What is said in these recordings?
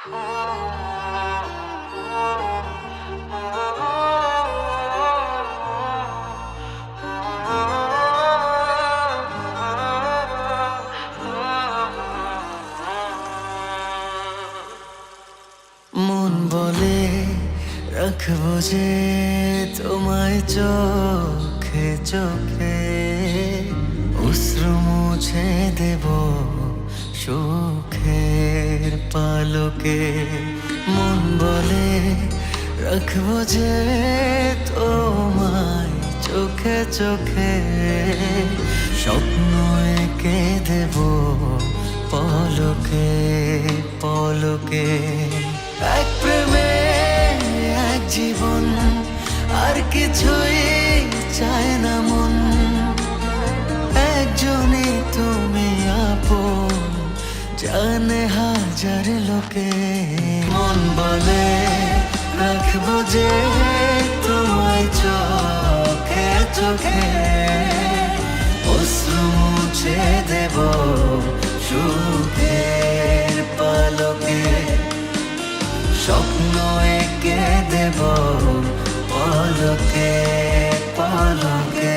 মন বলে রাখবো যে তোমায় চোখে চোখে, অশ্রু মুছে দেব সুখের পালকে। মন বলে রাখবো যে তোমায় চোখে চোখে, স্বপ্ন এঁকে দেব পলকে পলকে। এক প্রেমে এক জীবন, আর কিছুই চায় না মন। একজনই তুমি আপন, জানে হাজার লোকে। মন বলে রাখবো যে তোমায় চোখে চোখে, অশ্রু মুছে দেব সুখের পালকে। স্বপ্ন এঁকে দেব পলকে পলকে।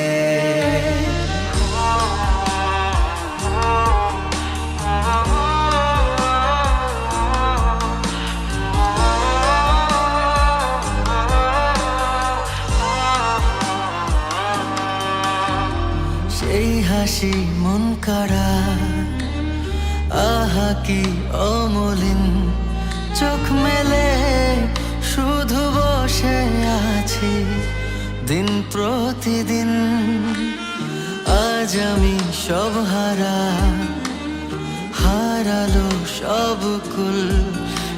সেই হাসি মন কাড়া, আহা কি অমলিন। চোখ মেলে শুধু বসে আছি দিন প্রতিদিন। আজ আমি সব হারালো সব কুল।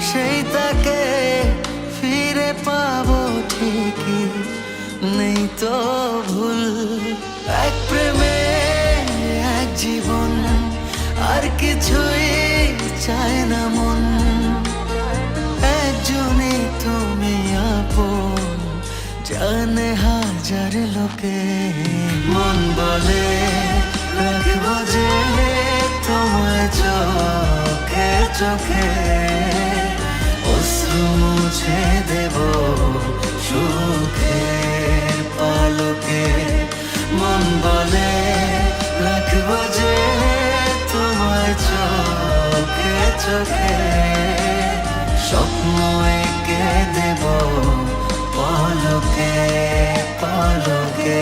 সেই তাকে ফিরে পাবো ঠিকই, নেই তো ভুল। এক প্রেমে এক জীবন, আর কিছুই চায় না মন। একজনই তুমি আপন, জানে হাজার লোকে। মন বলে রাখবো যে তোমায় চোখে চোখে, অশ্রু মুছে দেব সুখের পালকে। মন বলে রাখবো যে তোমায় চোখে চোখে, স্বপ্ন এঁকে দেব পলকে পলকে।